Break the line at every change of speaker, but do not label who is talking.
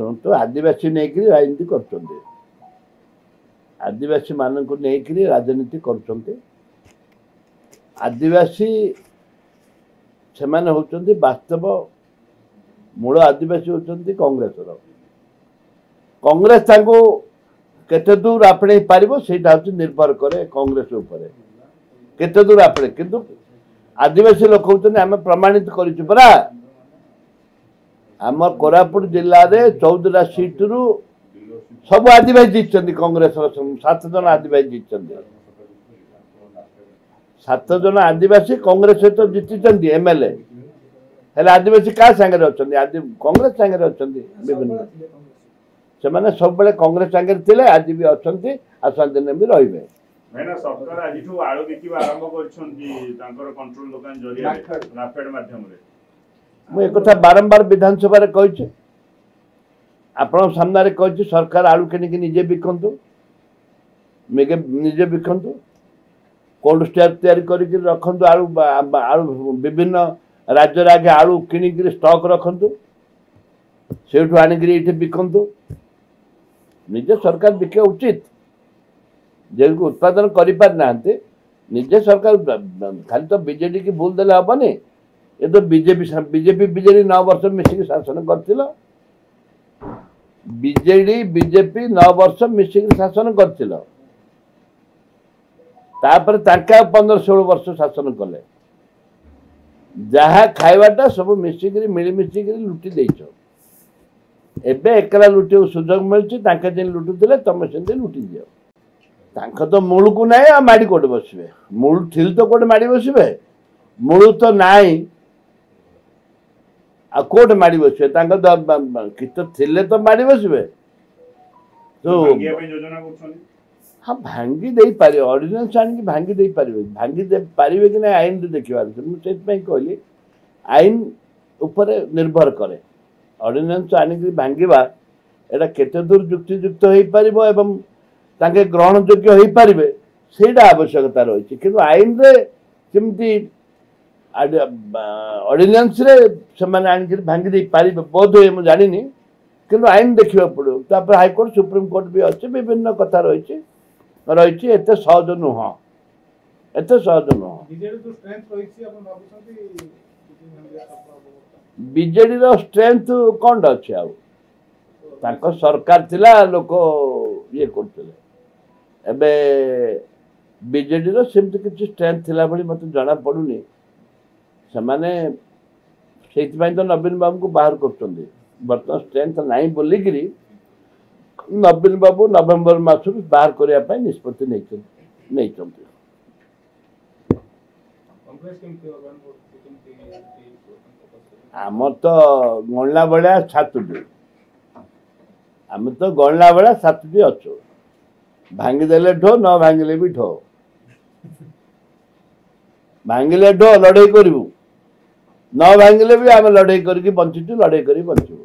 शुणु आदिवासी नहीं राजनीति कर आदिवासी मान को नहीं राजनीति कर आदिवासी से माने होचंदी वास्तव मूल आदिवासी होचंदी कांग्रेस तांको केते दूर आपणे पारिबो सेटा होची निर्भर करे कांग्रेस ऊपर केते दूर आपणे किंतु आदिवासी लोक होचंदी आमे प्रमाणित करिछु परा आम कोरापुट जिल्ला रे 14 सीट रु सब आदिवासी जीतचंदी कांग्रेस 7 जन आदिवासी जीतचंदी 7 जन आदिवासी कांग्रेस सहित जीतिचंदी एमएलए हेले आदिवासी का संगे अछंदी आदि कांग्रेस संगे अछंदी विभिन्न से माने सब बेले कांग्रेस संगे थिले आज भी अछंदी आसान दिन भी रहिबे
मैना सरकार आजिठू आळो बिकिबा आरंभ करछंती तांकर कंट्रोल दुकान जरिया राफेड माध्यम रे
मु एक कथा बारंबार विधानसभा रे कहिछि आपण सामने रे कहिछि सरकार आळू केनिके निजे बिकंतु मेगे निजे बिकंतु कोल्ड स्टोर तैयारी करके रखंतु आळू विभिन्न राज्य रे आगे आळू किनिक स्टॉक रखंतु सेठू आनिकरी इथे बिकंतु निजे सरकार बिके उचित जे उत्पादन करि पार नांते निजे सरकार खाली तो बीजेडी की भूल देले हबनी ये तो बीजेपी 9 वर्ष मिसिक शासन करथिलो बीजेपी 9 वर्ष मिसिक शासन करथिलो तापर तांका 15-16 वर्ष शासन कले जहा खाइबाटा सब मिसिक मिली मिसिक लुटी देइछो एबे एकला लुटी सुजोग मिलछि तांका दिन लुटुथिले तमे सेंते लुटी दियो तांका तो मूल को नाही आ माडी कोड बसबे मूल थिल तो कोड माडी बसबे मूल तो नाही आ कोड माडी बसबे तांका कित थिले तो माडी बसबे तो
भांगिया पे योजना करछनी
हां भांगी देई पारे ऑर्डिनेंस आन की भांगी देई पारे भांगी दे पारिबे कि ना आईन देखिबार मु सेत पई कहली आईन ऊपर निर्भर करे ऑर्डिनेंस आन की भांगीबा एटा केते दूर युक्तियुक्त होई पारिबो एवं तांके ग्रहण योग्य होई पारिबे सेटा आवश्यकता रही कि आईन रे केमती ऑर्डिनेंस रे से माने आन की भांगी देई पारिबे बोध होय मु जानिनी किंतु आईन देखिबा पड़ो तापर हाई कोर्ट सुप्रीम कोर्ट भी अछि विभिन्न कथा रही एते सहज नुह एते सहज नुह बीजेडी रो स्ट्रेंथ कोन अछि आ तांको सरकार थिला लोक ये करथिले एबे बीजेडी रो सिम्पल किछि स्ट्रेंथ थिला बली मते जाना पडुनी से माने सेति पई तो नवीन बाबू को बाहर करछंदी वर्तमान स्ट्रेंथ नाही बोली गिरी नवीन बाबू नवेम्बर मास बाहर करिया पई निष्पत्ति नहीं चलते आम तो गणला बेला 7टी आम तो गणला बेला 7टी अच्छु भांगीदेले ढो न भांगिले भी ढो भांगिले ढो लड़ाई करू न भांगिले भी आम लड़ाई करके बंचुचु लड़ाई करी बंचू